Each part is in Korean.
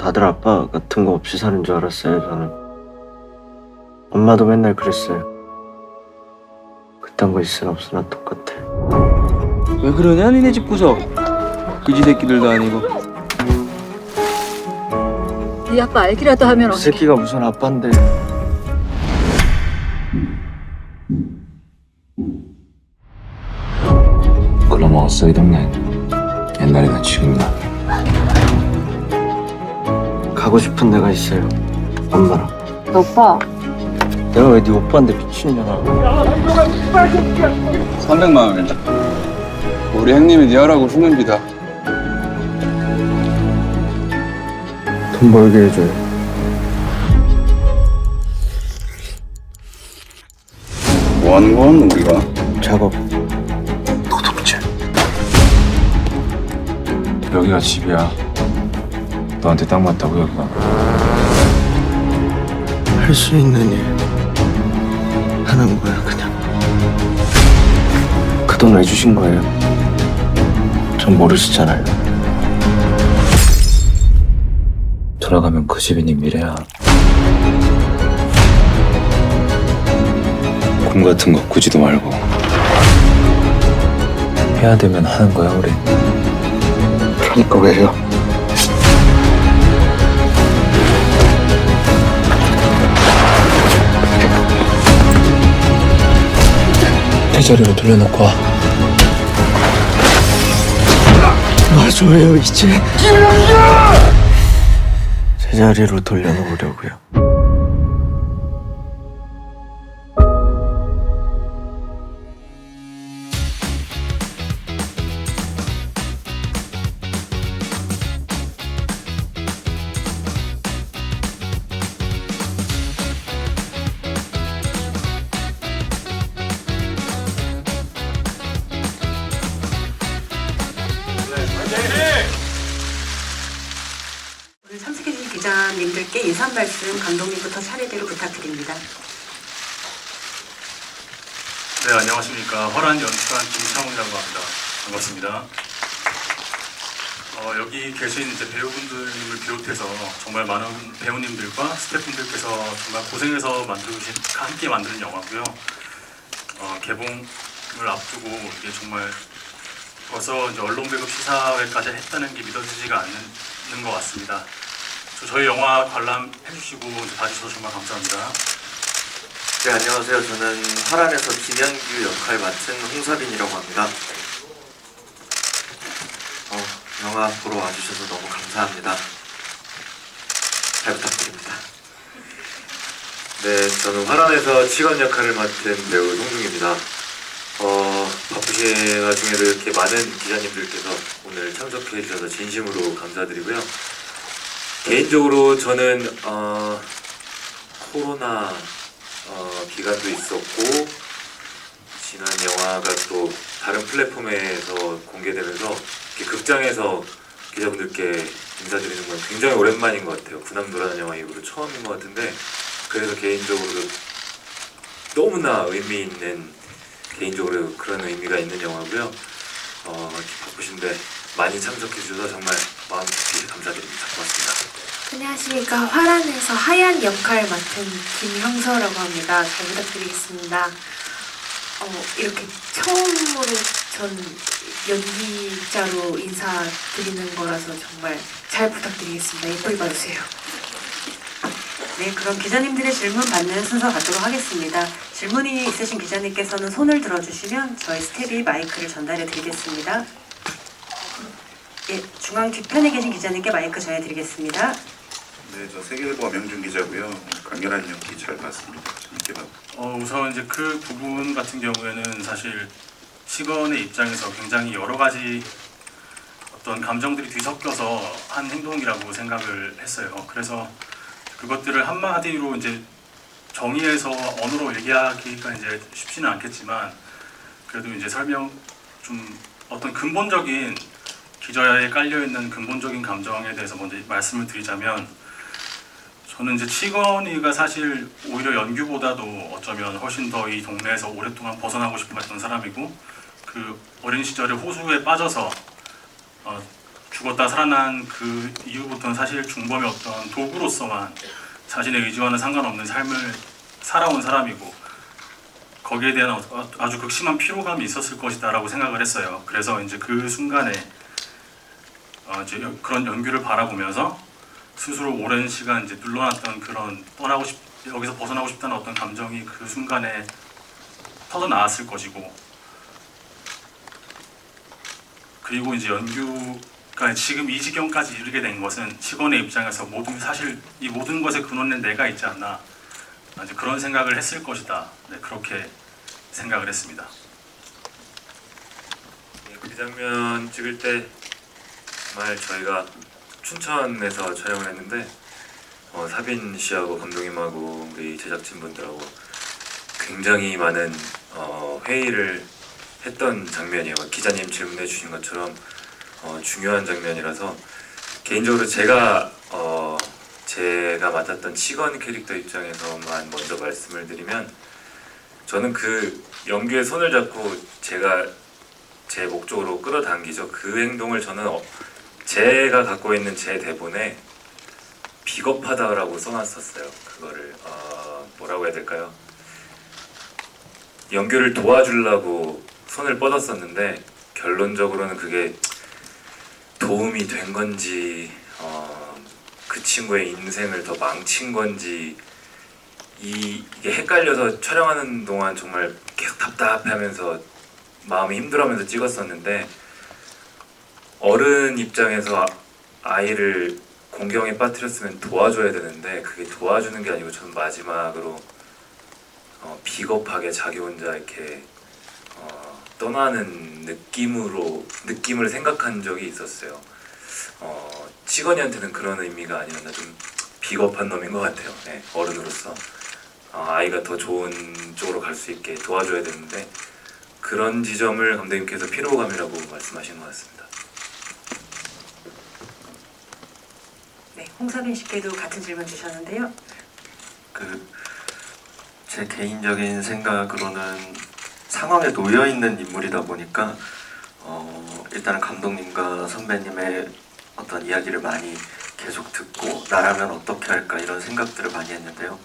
다들 아빠 같은 거 없이 사는 줄 알았어요, 저는. 엄마도 맨날 그랬어요. 그딴 거 있으나 없으나 똑같아. 왜 그러냐 니네 집 구석. 그지 새끼들도 아니고. 네 아빠 알기라도 하면 그 어떡해. 새끼가 무슨 아빠인데. 글러먹었어 이 동네. 옛날이나 지금이나. 가고 싶은 데가 있어요. 엄마랑. 너 오빠 내가 왜 네 오빠인데 미친년아. 300만 원이다. 우리 형님이 네 하라고 후면비다. 돈 벌게 해줘요. 뭐 하는 건 우리가? 작업. 도둑질. 여기가 집이야. 너한테 딱 맞다고 여기가. 할 수 있는 일 하는 거야, 그냥. 그 돈 왜 주신 거예요? 전 모르시잖아요. 돌아가면 그 집이 네 미래야. 꿈 같은 거 꾸지도 말고 해야 되면 하는 거야 우리. 그러니까 왜요? 제자리로 돌려놓고 와. 놔줘요, 이제. 제자리로 돌려놓으려고요. 오늘 참석해주신 기자님들께 인사 말씀 감독님부터 차례대로 부탁드립니다. 네, 안녕하십니까. 허란 연출한 김창훈이라고 합니다. 반갑습니다. 여기 계신 이제 배우분들을 비롯해서 정말 많은 배우님들과 스태프분들께서 정말 고생해서 함께 만드는 영화고요. 개봉을 앞두고 이게 정말 벌써 이제 언론 배급 시사회까지 했다는 게 믿어지지가 않는 것 같습니다. 저희 영화 관람해주시고 봐주셔서 정말 감사합니다. 네, 안녕하세요. 저는 화란에서 김현규 역할 맡은 홍사빈이라고 합니다. 영화 보러 와주셔서 너무 감사합니다. 잘 부탁드립니다. 네, 저는 화란에서 직원 역할을 맡은 배우 송중입니다. 바쁘신 와중에도 이렇게 많은 기자님들께서 오늘 참석해 주셔서 진심으로 감사드리고요. 개인적으로 저는 코로나 기간도 있었고 지난 영화가 또 다른 플랫폼에서 공개되면서 이렇게 극장에서 기자분들께 인사드리는 건 굉장히 오랜만인 것 같아요. 군함도라는 영화 이후로 처음인 것 같은데, 그래서 개인적으로도 너무나 의미 있는, 개인적으로 그런 의미가 있는 영화고요. 이렇게 바쁘신데 많이 참석해 주셔서 정말 마음 깊이 감사드립니다. 고맙습니다. 안녕하십니까. 화란에서 하얀 역할 맡은 김형서라고 합니다. 잘 부탁드리겠습니다. 이렇게 처음으로 전 연기자로 인사드리는 거라서 정말 잘 부탁드리겠습니다. 예쁘게 봐주세요. 네, 그럼 기자님들의 질문 받는 순서 갖도록 하겠습니다. 질문이 있으신 기자님께서는 손을 들어주시면 저희 스텝이 마이크를 전달해 드리겠습니다. 예, 중앙 뒤편에 계신 기자님께 마이크 전해드리겠습니다. 네, 저 세계일보 명준 기자고요. 강렬한 연기 잘 봤습니다. 재밌게 봤고. 우선 이제 그 부분 같은 경우에는 사실 직원의 입장에서 굉장히 여러 가지 어떤 감정들이 뒤섞여서 한 행동이라고 생각을 했어요. 그래서 그것들을 한마디로 이제 정의해서 언어로 얘기하기가 이제 쉽지는 않겠지만, 그래도 이제 설명 좀 어떤 근본적인 기저에 깔려 있는 근본적인 감정에 대해서 먼저 말씀을 드리자면, 저는 이제 치건이가 사실 오히려 연규보다도 어쩌면 훨씬 더 이 동네에서 오랫동안 벗어나고 싶어 했던 사람이고, 그 어린 시절에 호수에 빠져서 죽었다 살아난 그 이후부터는 사실 중범의 어떤 도구로서만 자신의 의지와는 상관없는 삶을 살아온 사람이고 거기에 대한 아주 극심한 피로감이 있었을 것이다라고 생각을 했어요. 그래서 이제 그 순간에 이제 그런 연규를 바라보면서 스스로 오랜 시간 이제 눌러놨던 그런 여기서 벗어나고 싶다는 어떤 감정이 그 순간에 터져 나왔을 것이고, 그리고 이제 연규가 지금 이 지경까지 이르게 된 것은 시건의 입장에서 사실 이 모든 것의 근원엔 내가 있지 않나, 이제 그런 생각을 했을 것이다. 네, 그렇게 생각을 했습니다. 그 장면 찍을 때 정말 저희가 춘천에서 촬영을 했는데 사빈 씨하고 감독님하고 우리 제작진분들하고 굉장히 많은 회의를 했던 장면이에요. 기자님 질문해 주신 것처럼 중요한 장면이라서 개인적으로 제가 맡았던 치건 캐릭터 입장에서만 먼저 말씀을 드리면, 저는 그 연규의 손을 잡고 제가 제 목 쪽으로 끌어당기죠. 그 행동을 저는 제가 갖고 있는 제 대본에 비겁하다라고 써놨었어요. 그거를 뭐라고 해야 될까요? 연규를 도와주려고 손을 뻗었었는데 결론적으로는 그게 도움이 된 건지 그 친구의 인생을 더 망친 건지 이게 헷갈려서 촬영하는 동안 정말 계속 답답해하면서 마음이 힘들어하면서 찍었었는데, 어른 입장에서 아이를 공경에 빠뜨렸으면 도와줘야 되는데 그게 도와주는 게 아니고 저는 마지막으로 비겁하게 자기 혼자 이렇게 떠나는 느낌을 생각한 적이 있었어요. 치건이한테는 그런 의미가 아니었나, 좀 비겁한 놈인 것 같아요. 네, 어른으로서 아이가 더 좋은 쪽으로 갈 수 있게 도와줘야 되는데 그런 지점을 감독님께서 피로감이라고 말씀하신 것 같습니다. 네, 홍사빈 씨께도 같은 질문 주셨는데요. 제 개인적인 생각으로는 상황에 놓여 있는 인물이다 보니까 일단은 감독님과 선배님의 어떤 이야기를 많이 계속 듣고 나라면 어떻게 할까 이런 생각들을 많이 했는데요.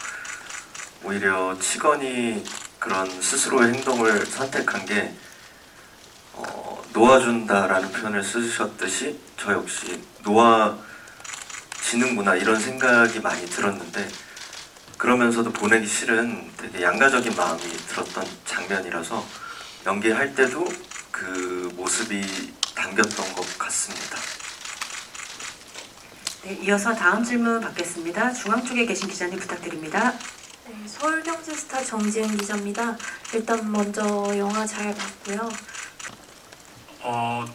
오히려 치건이 그런 스스로의 행동을 선택한 게 놓아준다라는 표현을 쓰셨듯이 저 역시 놓아지는구나 이런 생각이 많이 들었는데, 그러면서도 보내기 싫은 되게 양가적인 마음이 들었던 장면이라서 연기할 때도 그 모습이 담겼던 것 같습니다. 네, 이어서 다음 질문 받겠습니다. 중앙 쪽에 계신 기자님 부탁드립니다. 네, 서울경제스타 정지은 기자입니다. 일단 먼저 영화 잘 봤고요.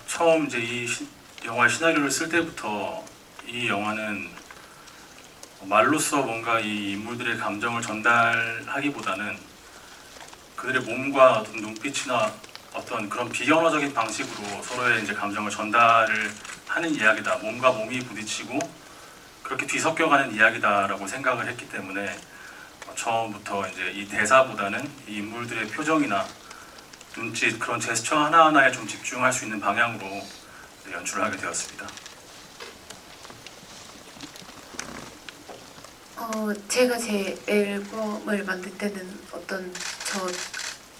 처음 이제 영화의 시나리오를 쓸 때부터 이 영화는 말로써 뭔가 이 인물들의 감정을 전달하기보다는 그들의 몸과 어떤 눈빛이나 어떤 그런 비언어적인 방식으로 서로의 이제 감정을 전달을 하는 이야기다. 몸과 몸이 부딪히고 그렇게 뒤섞여가는 이야기다라고 생각을 했기 때문에 처음부터 이제 이 대사보다는 이 인물들의 표정이나 눈짓, 그런 제스처 하나하나에 좀 집중할 수 있는 방향으로 연출을 하게 되었습니다. 제가 제 앨범을 만들 때는 어떤 저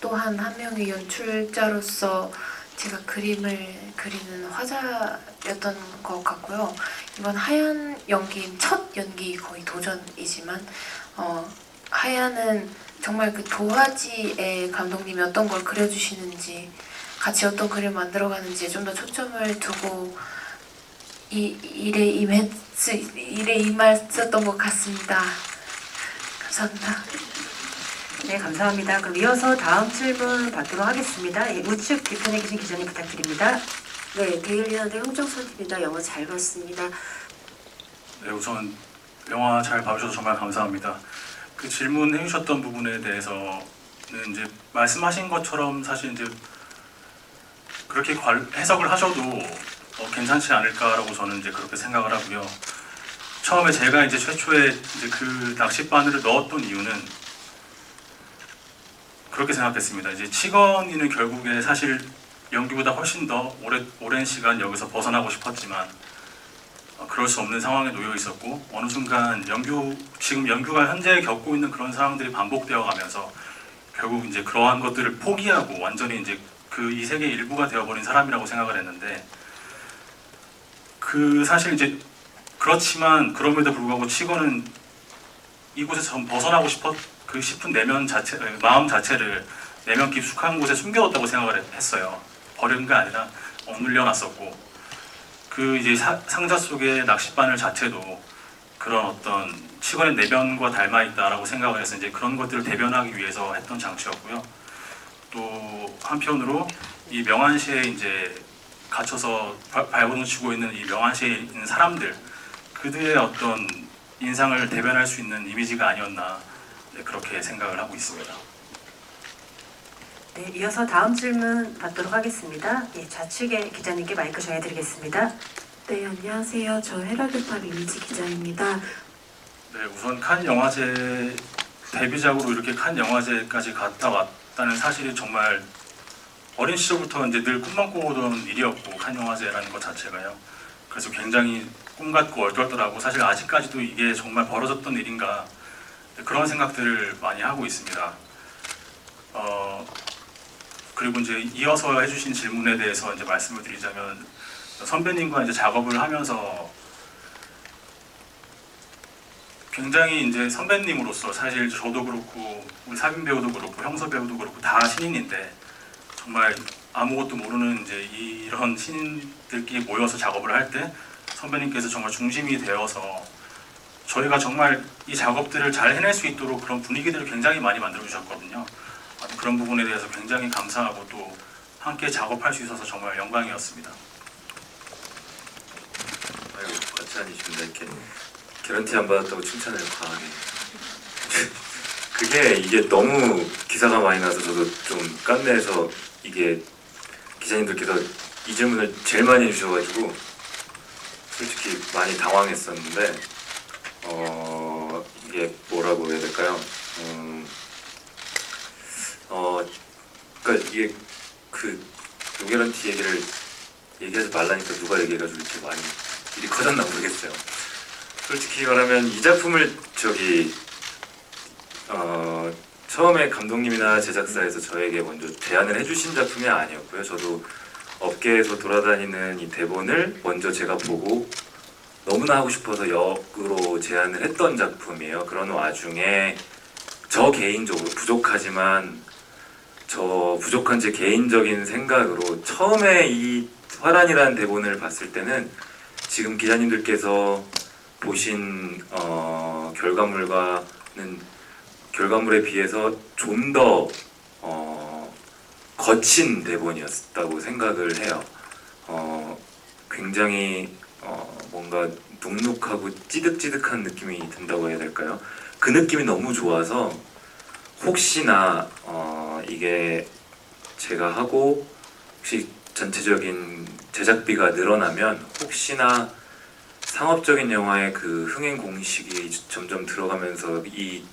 또한 한 명의 연출자로서 제가 그림을 그리는 화자였던 것 같고요. 이번 하얀 연기인 첫 연기 거의 도전이지만 하얀은 정말 그 도화지에 감독님이 어떤 걸 그려주시는지 같이 어떤 그림을 만들어가는지에 좀 더 초점을 두고 일에 임했었던 것 같습니다. 감사합니다. 네, 감사합니다. 그럼 이어서 다음 질문 받도록 하겠습니다. 우측 뒤편에 계신 기자님 부탁드립니다. 네, 데일리나드 홍정선입니다. 영화 잘 봤습니다. 네, 우선 영화 잘 봐주셔서 정말 감사합니다. 그 질문해 주셨던 부분에 대해서는 이제 말씀하신 것처럼 사실 이제 그렇게 해석을 하셔도 괜찮지 않을까라고 저는 이제 그렇게 생각을 하고요. 처음에 제가 이제 최초에 이제 그 낚싯바늘을 넣었던 이유는 그렇게 생각했습니다. 이제 치건이는 결국에 사실 연기보다 훨씬 더 오랜 시간 여기서 벗어나고 싶었지만 그럴 수 없는 상황에 놓여 있었고 어느 순간 지금 연규가 현재 겪고 있는 그런 상황들이 반복되어 가면서 결국 이제 그러한 것들을 포기하고 완전히 이제 그 이 세계의 일부가 되어버린 사람이라고 생각을 했는데 그 사실 이제 그렇지만 그럼에도 불구하고 치고는 이곳에서 좀 벗어나고 싶은 마음 자체를 내면 깊숙한 곳에 숨겨뒀다고 생각을 했어요. 버린 게 아니라 억눌려 놨었고 그 이제 상자 속의 낚싯바늘 자체도 그런 어떤 치권의 내면과 닮아 있다라고 생각을 해서 이제 그런 것들을 대변하기 위해서 했던 장치였고요. 또 한편으로 이 명안시에 이제 갇혀서 발버둥 치고 있는 이 명안시에 있는 사람들 그들의 어떤 인상을 대변할 수 있는 이미지가 아니었나 그렇게 생각을 하고 있습니다. 네, 이어서 다음 질문 받도록 하겠습니다. 예, 좌측의 기자님께 마이크 전해드리겠습니다. 네, 안녕하세요. 저 헤라드팝 이미지 기자입니다. 네, 우선 칸 영화제 데뷔작으로 이렇게 칸 영화제까지 갔다 왔다는 사실이 정말 어린 시절부터 이제 늘 꿈만 꾸던 일이었고 칸 영화제라는 것 자체가요. 그래서 굉장히 꿈 같고 얼떨떨하고 사실 아직까지도 이게 정말 벌어졌던 일인가 그런 생각들을 많이 하고 있습니다. 그리고 이제 이어서 해주신 질문에 대해서 이제 말씀을 드리자면 선배님과 이제 작업을 하면서 굉장히 이제 선배님으로서 사실 저도 그렇고 우리 사빈 배우도 그렇고 형서 배우도 그렇고 다 신인인데 정말 아무것도 모르는 이제 이런 신인들끼리 모여서 작업을 할 때 선배님께서 정말 중심이 되어서 저희가 정말 이 작업들을 잘 해낼 수 있도록 그런 분위기들을 굉장히 많이 만들어 주셨거든요. 그런 부분에 대해서 굉장히 감사하고 또 함께 작업할 수 있어서 정말 영광이었습니다. 아유, 같이 아니십니다. 이렇게 개런티 안 받았다고 칭찬을 과하게. 이게 너무 기사가 많이 나서 저도 좀 깐내서 이게 기자님들께서 이 질문을 제일 많이 해주셔가지고 솔직히 많이 당황했었는데 이게 뭐라고 해야 될까요? 그러니까 이게 그 노게런티 얘기를 얘기하지 말라니까 누가 얘기해가지고 이렇게 많이 일이 커졌나 모르겠어요. 솔직히 말하면 이 작품을 처음에 감독님이나 제작사에서 저에게 먼저 제안을 해주신 작품이 아니었고요. 저도 업계에서 돌아다니는 이 대본을 먼저 제가 보고 너무나 하고 싶어서 역으로 제안을 했던 작품이에요. 그런 와중에 저 개인적으로 부족하지만 저 부족한 제 개인적인 생각으로 처음에 이 화란이라는 대본을 봤을 때는 지금 기자님들께서 보신 결과물에 비해서 좀 더 거친 대본이었다고 생각을 해요. 굉장히 뭔가 눅눅하고 찌득찌득한 느낌이 든다고 해야 될까요? 그 느낌이 너무 좋아서 혹시나 이게 제가 하고 혹시 전체적인 제작비가 늘어나면 혹시나 상업적인 영화의 그 흥행 공식이 점점 들어가면서 이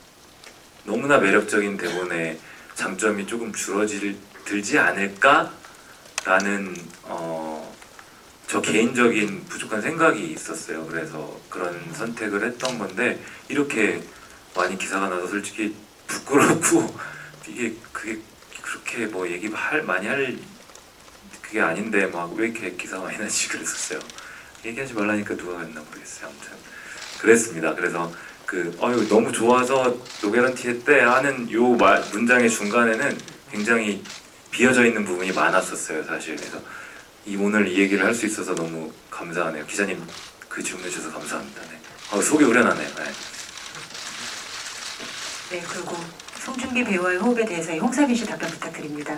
너무나 매력적인 대본의 장점이 조금 들지 않을까라는 저 개인적인 부족한 생각이 있었어요. 그래서 그런 선택을 했던 건데 이렇게 많이 기사가 나서 솔직히 부끄럽고 그게 그렇게 뭐 많이 할 그게 아닌데 막 왜 이렇게 기사가 많이 나지 그랬었어요. 얘기하지 말라니까 누가 그랬나 모르겠어요. 아무튼 그랬습니다. 그래서 너무 좋아서 노게런티 때 하는 요 문장의 중간에는 굉장히 비어져 있는 부분이 많았었어요, 사실. 그래서 오늘 이 얘기를 할 수 있어서 너무 감사하네요. 기자님 그 질문 주셔서 감사합니다. 네. 속이 우려나네요. 네. 네, 그리고 송중기 배우와의 호흡에 대해서 홍사빈 씨 답변 부탁드립니다.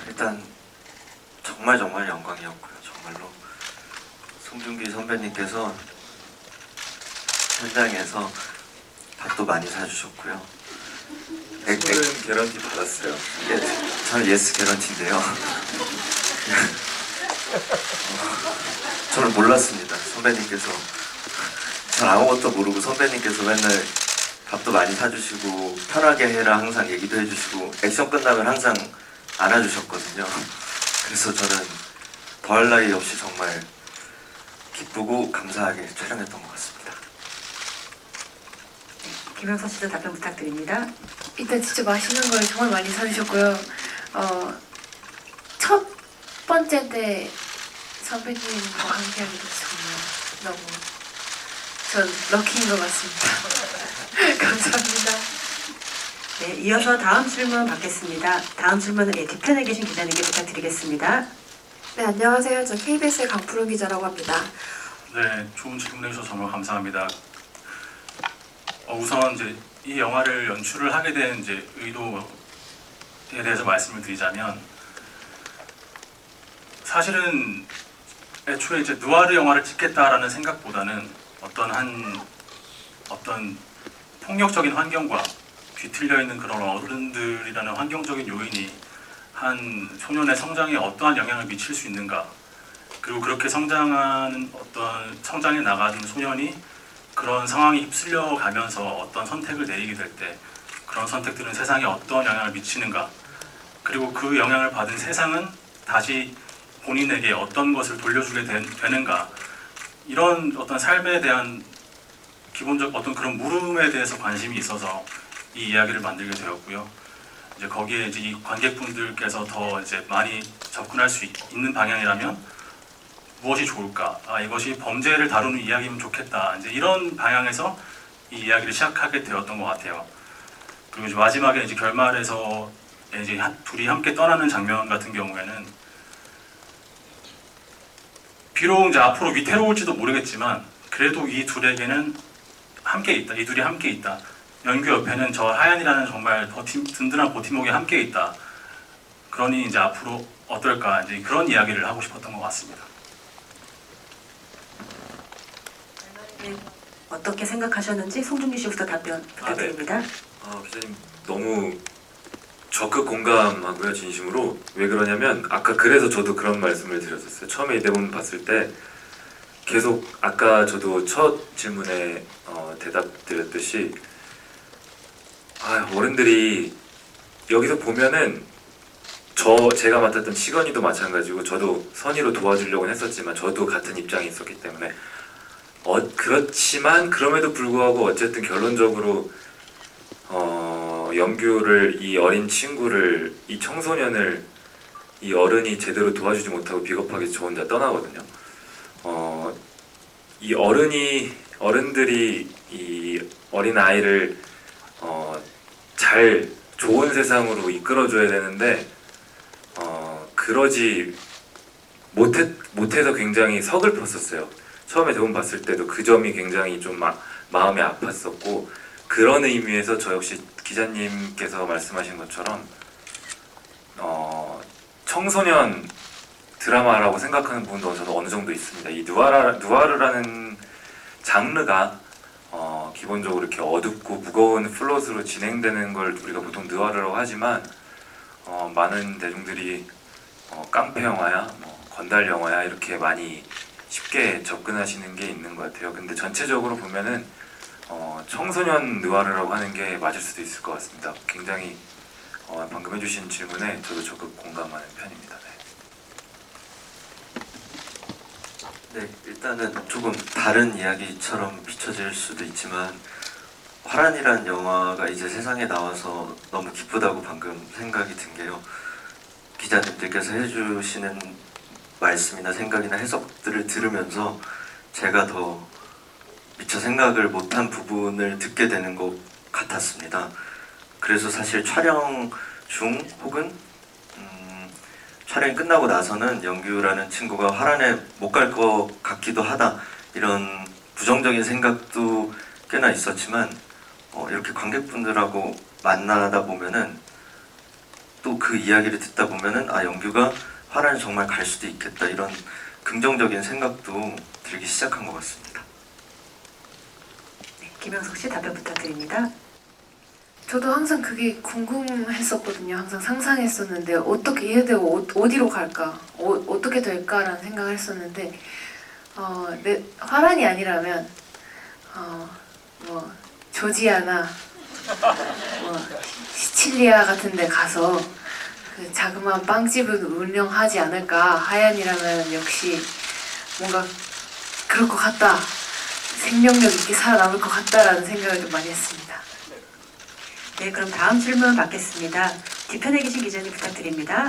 일단 정말 영광이었고요. 정말로 송중기 선배님께서 현장에서 밥도 많이 사주셨고요. 저는 개런티 받았어요. 저는 예스 개런티인데요. 저는 몰랐습니다. 선배님께서 전 아무것도 모르고 선배님께서 맨날 밥도 많이 사주시고 편하게 해라 항상 얘기도 해주시고 액션 끝나면 항상 안아주셨거든요. 그래서 저는 더할 나위 없이 정말 기쁘고 감사하게 촬영했던 것 같습니다. 김영석 씨도 답변 부탁드립니다. 일단 진짜 맛있는 걸 정말 많이 사주셨고요. 첫 번째 때 선배님과 함께하게 돼서 정말 너무 전 럭키인 것 같습니다. 감사합니다. 네, 이어서 다음 질문 받겠습니다. 다음 질문은 뒤편에 계신 기자님께 부탁드리겠습니다. 네, 안녕하세요. 저 KBS의 강푸른 기자라고 합니다. 네, 좋은 질문 해주셔서 정말 감사합니다. 우선 이제 이 영화를 연출을 하게 된 이제 의도에 대해서 말씀을 드리자면, 사실은 애초에 이제 누아르 영화를 찍겠다라는 생각보다는 어떤 폭력적인 환경과 뒤틀려 있는 그런 어른들이라는 환경적인 요인이 한 소년의 성장에 어떠한 영향을 미칠 수 있는가, 그리고 그렇게 성장하는 성장해 나가는 소년이 그런 상황에 휩쓸려 가면서 어떤 선택을 내리게 될 때 그런 선택들은 세상에 어떤 영향을 미치는가, 그리고 그 영향을 받은 세상은 다시 본인에게 어떤 것을 돌려주게 되는가, 이런 어떤 삶에 대한 기본적 어떤 그런 물음에 대해서 관심이 있어서 이 이야기를 만들게 되었고요. 이제 거기에 이제 이 관객분들께서 더 이제 많이 접근할 수 있는 방향이라면 무엇이 좋을까? 이것이 범죄를 다루는 이야기면 좋겠다. 이제 이런 방향에서 이 이야기를 시작하게 되었던 것 같아요. 그리고 이제 마지막에 이제 결말에서 이제 둘이 함께 떠나는 장면 같은 경우에는 비록 이제 앞으로 위태로울지도 모르겠지만 그래도 이 둘에게는 함께 있다. 이 둘이 함께 있다. 연규 옆에는 저 하얀이라는 정말 든든한 버팀목이 함께 있다. 그러니 이제 앞으로 어떨까? 이제 그런 이야기를 하고 싶었던 것 같습니다. 어떻게 생각하셨는지 송중기 씨부터 답변 부탁드립니다. 기자님 너무 적극 공감하고요, 진심으로. 왜 그러냐면 아까 그래서 저도 그런 말씀을 드렸었어요. 처음에 이 대본 봤을 때 계속 아까 저도 첫 질문에 대답 드렸듯이 어른들이 여기서 보면은 제가 맡았던 시건이도 마찬가지고 저도 선의로 도와주려고 했었지만 저도 같은 입장에 있었기 때문에 그렇지만 그럼에도 불구하고 어쨌든 결론적으로 영규를, 이 어린 친구를, 이 청소년을 이 어른이 제대로 도와주지 못하고 비겁하게 저 혼자 떠나거든요. 이 어른들이 이 어린 아이를 잘 좋은 세상으로 이끌어줘야 되는데 그러지 못해서 굉장히 서글펐었어요. 처음에 대본 봤을 때도 그 점이 굉장히 좀 마음이 아팠었고, 그런 의미에서 저 역시 기자님께서 말씀하신 것처럼 청소년 드라마라고 생각하는 부분도 저는 어느 정도 있습니다. 이 누아르라는 장르가 기본적으로 이렇게 어둡고 무거운 플롯으로 진행되는 걸 우리가 보통 누아르라고 하지만 많은 대중들이 깡패 영화야, 건달 영화야 이렇게 많이 쉽게 접근하시는 게 있는 것 같아요. 근데 전체적으로 보면은 청소년 누아르라고 하는 게 맞을 수도 있을 것 같습니다. 굉장히 방금 해주신 질문에 저도 적극 공감하는 편입니다. 네, 일단은 조금 다른 이야기처럼 비춰질 수도 있지만 화란이란 영화가 이제 세상에 나와서 너무 기쁘다고 방금 생각이 든 게요. 기자님들께서 해주시는 말씀이나 생각이나 해석들을 들으면서 제가 더 미처 생각을 못한 부분을 듣게 되는 것 같았습니다. 그래서 사실 촬영 중 혹은 촬영이 끝나고 나서는 영규라는 친구가 화란에 못 갈 것 같기도 하다, 이런 부정적인 생각도 꽤나 있었지만 이렇게 관객분들하고 만나다 보면은 또 그 이야기를 듣다 보면은 영규가 화란에 정말 갈 수도 있겠다, 이런 긍정적인 생각도 들기 시작한 것 같습니다. 네, 김영석 씨 답변 부탁드립니다. 저도 항상 그게 궁금했었거든요. 항상 상상했었는데 어떻게 얘들 어디로 갈까? 어떻게 될까라는 생각을 했었는데 화란이 아니라면 조지아나 시칠리아 같은 데 가서 그 자그마한 빵집을 운영하지 않을까. 하얀이라면 역시 뭔가 그럴 것 같다. 생명력 있게 살아남을 것 같다라는 생각을 좀 많이 했습니다. 네, 그럼 다음 질문 받겠습니다. 뒤편에 계신 기자님 부탁드립니다.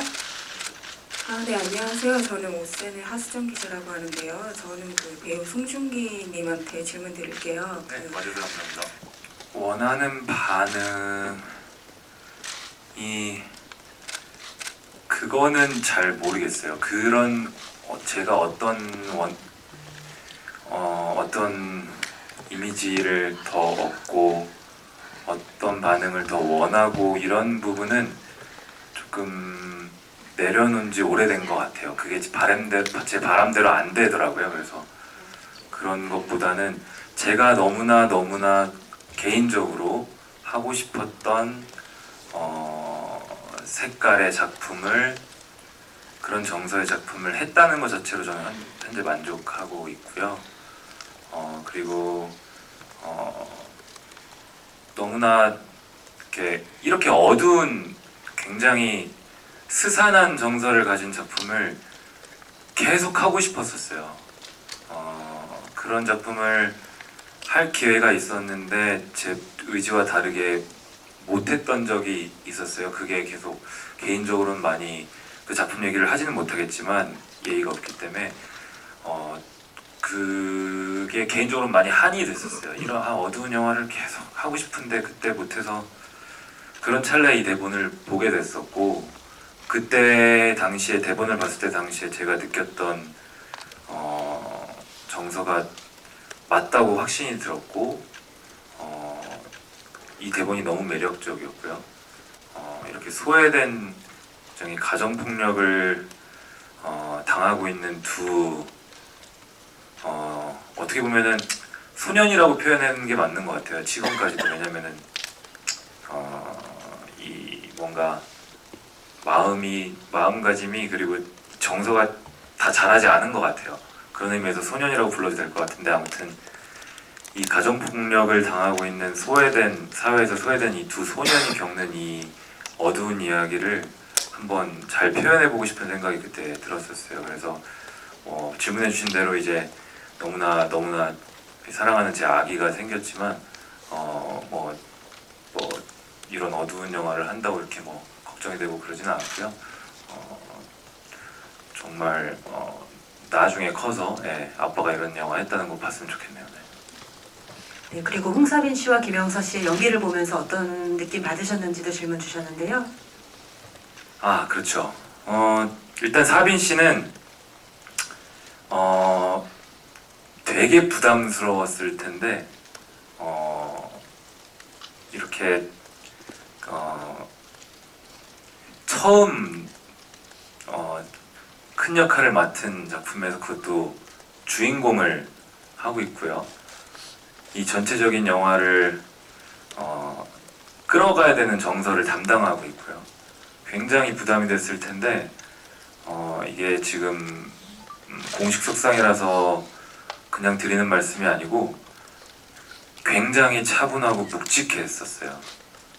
네, 안녕하세요. 저는 오센의 하수정 기자라고 하는데요. 저는 그 배우 송중기 님한테 질문 드릴게요. 네, 와주셔서 감사합니다. 원하는 반응이 그거는 잘 모르겠어요. 그런 제가 어떤 이미지를 더 얻고 어떤 반응을 더 원하고 이런 부분은 조금 내려놓은 지 오래된 것 같아요. 그게 제 바람대로 안 되더라고요. 그래서 그런 것보다는 제가 너무나 개인적으로 하고 싶었던 색깔의 작품을, 그런 정서의 작품을 했다는 것 자체로 저는 현재 만족하고 있고요. 그리고 너무나 이렇게 어두운 굉장히 스산한 정서를 가진 작품을 계속 하고 싶었었어요. 그런 작품을 할 기회가 있었는데 제 의지와 다르게 못했던 적이 있었어요. 그게 계속 개인적으로는 많이 그 작품 얘기를 하지는 못하겠지만 예의가 없기 때문에 그게 개인적으로 많이 한이 됐었어요. 이런 어두운 영화를 계속 하고 싶은데 그때 못해서 그런 찰나에 이 대본을 보게 됐었고, 그때 당시에 대본을 봤을 때 당시에 제가 느꼈던 정서가 맞다고 확신이 들었고, 이 대본이 너무 매력적이었고요. 이렇게 소외된 가정폭력을 당하고 있는 두 어떻게 보면은 소년이라고 표현하는 게 맞는 것 같아요. 지금까지도. 왜냐면은 이 뭔가 마음가짐이 그리고 정서가 다 자라지 않은 것 같아요. 그런 의미에서 소년이라고 불러도 될 것 같은데, 아무튼 이 가정폭력을 당하고 있는 사회에서 소외된 이 두 소년이 겪는 이 어두운 이야기를 한번 잘 표현해보고 싶은 생각이 그때 들었었어요. 그래서 질문해주신 대로 이제 너무나 사랑하는 제 아기가 생겼지만 이런 어두운 영화를 한다고 이렇게 걱정이 되고 그러지는 않고요. 정말 나중에 커서 아빠가 이런 영화 했다는 거 봤으면 좋겠네요. 네, 그리고 홍사빈 씨와 김영서 씨의 연기를 보면서 어떤 느낌 받으셨는지도 질문 주셨는데요. 그렇죠. 일단 사빈 씨는 되게 부담스러웠을 텐데 이렇게 처음 큰 역할을 맡은 작품에서 그것도 주인공을 하고 있고요. 이 전체적인 영화를 끌어가야 되는 정서를 담당하고 있고요. 굉장히 부담이 됐을 텐데 이게 지금 공식 석상이라서 그냥 드리는 말씀이 아니고 굉장히 차분하고 묵직했었어요.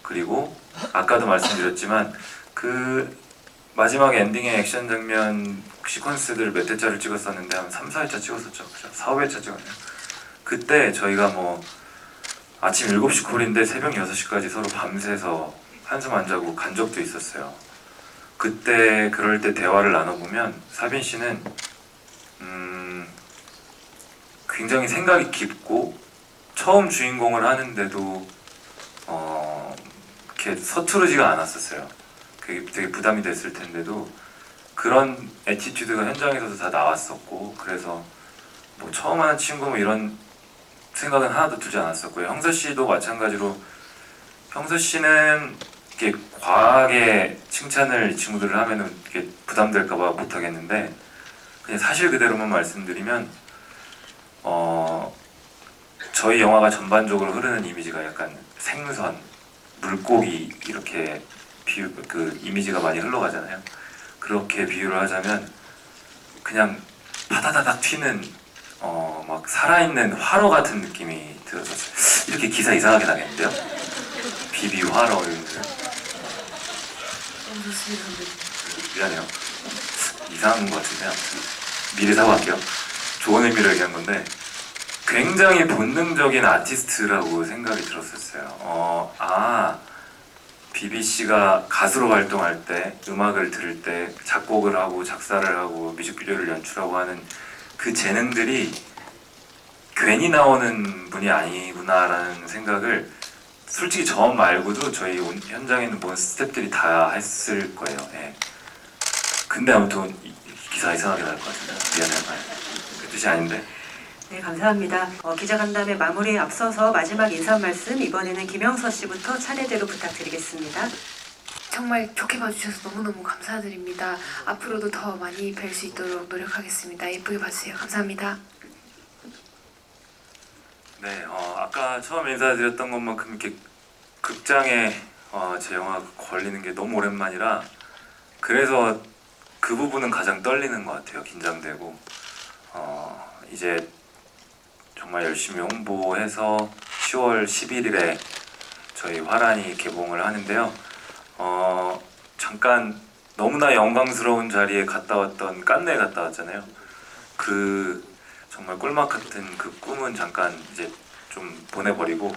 그리고 아까도 말씀드렸지만 그 마지막 엔딩의 액션 장면 시퀀스들을 몇 회짜를 찍었었는데 한 3, 4회차 찍었었죠. 4, 5회차 찍었네요. 그때 저희가 아침 7시 콜인데 새벽 6시까지 서로 밤새서 한숨 안 자고 간 적도 있었어요. 그때 그럴 때 대화를 나눠보면 사빈 씨는 굉장히 생각이 깊고 처음 주인공을 하는데도 이렇게 서투르지가 않았었어요. 그게 되게 부담이 됐을 텐데도 그런 애티튜드가 현장에서도 다 나왔었고, 그래서 처음 하는 친구 이런 생각은 하나도 들지 않았었고요. 형서 씨도 마찬가지로, 형서 씨는 이렇게 과하게 칭찬을 이 친구들을 하면은 이렇게 부담될까봐 못하겠는데, 그냥 사실 그대로만 말씀드리면 저희 영화가 전반적으로 흐르는 이미지가 약간 생선, 물고기 이렇게 그 이미지가 많이 흘러가잖아요. 그렇게 비유를 하자면 그냥 파다다닥 튀는 막 살아있는 화로 같은 느낌이 들어서, 이렇게 기사 이상하게 나겠는데요? 비비 화로 이런 거. 미안해요. 이상한 것 같은데요. 미리 사과할게요. 좋은 의미를 얘기한 건데 굉장히 본능적인 아티스트라고 생각이 들었었어요. BBC가 가수로 활동할 때, 음악을 들을 때 작곡을 하고 작사를 하고 뮤직비디오를 연출하고 하는 그 재능들이 괜히 나오는 분이 아니구나라는 생각을 솔직히 저 말고도 저희 현장에 있는 모든 스태프들이 다 했을 거예요. 예. 근데 아무튼 이 기사 이상하게 나올 것 같은데 미안해요. 그 뜻이 아닌데. 네, 감사합니다. 기자간담회 마무리에 앞서서 마지막 인사 말씀 이번에는 김영서 씨부터 차례대로 부탁드리겠습니다. 정말 좋게 봐주셔서 너무너무 감사드립니다. 앞으로도 더 많이 뵐 수 있도록 노력하겠습니다. 예쁘게 봐주세요. 감사합니다. 네, 아까 처음 인사드렸던 것만큼 이렇게 극장에 제 영화가 걸리는 게 너무 오랜만이라 그래서 그 부분은 가장 떨리는 것 같아요. 긴장되고 이제 정말 열심히 홍보해서 10월 11일에 저희 화란이 개봉을 하는데요. 잠깐 너무나 영광스러운 자리에 갔다 왔던 깐네에 갔다 왔잖아요. 그 정말 꿀맛 같은 그 꿈은 잠깐 이제 좀 보내버리고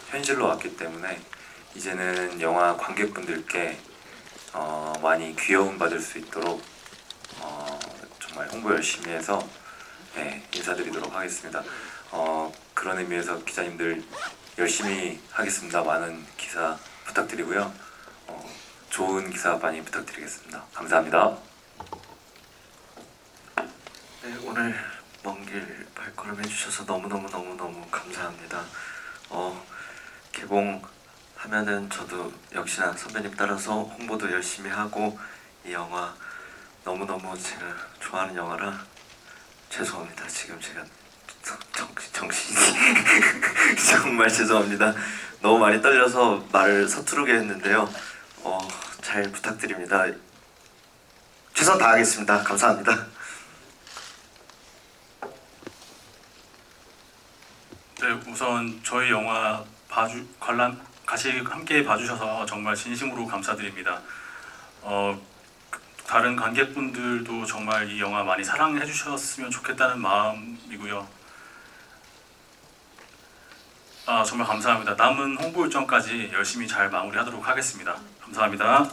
현실로 왔기 때문에 이제는 영화 관객분들께 많이 귀여움 받을 수 있도록 정말 홍보 열심히 해서 인사드리도록 하겠습니다. 그런 의미에서 기자님들 열심히 하겠습니다. 많은 기사 부탁드리고요. 좋은 기사 많이 부탁드리겠습니다. 감사합니다. 네, 오늘 먼 길 발걸음 해주셔서 너무너무 감사합니다. 개봉하면은 저도 역시나 선배님 따라서 홍보도 열심히 하고 이 영화 너무너무 제가 좋아하는 영화라 죄송합니다. 지금 제가 정신이 정말 죄송합니다. 너무 많이 떨려서 말을 서투르게 했는데요. 잘 부탁드립니다. 최선 다하겠습니다. 감사합니다. 네, 우선 저희 영화 같이 함께 봐주셔서 정말 진심으로 감사드립니다. 다른 관객분들도 정말 이 영화 많이 사랑해 주셨으면 좋겠다는 마음이고요. 정말 감사합니다. 남은 홍보 일정까지 열심히 잘 마무리하도록 하겠습니다. 감사합니다.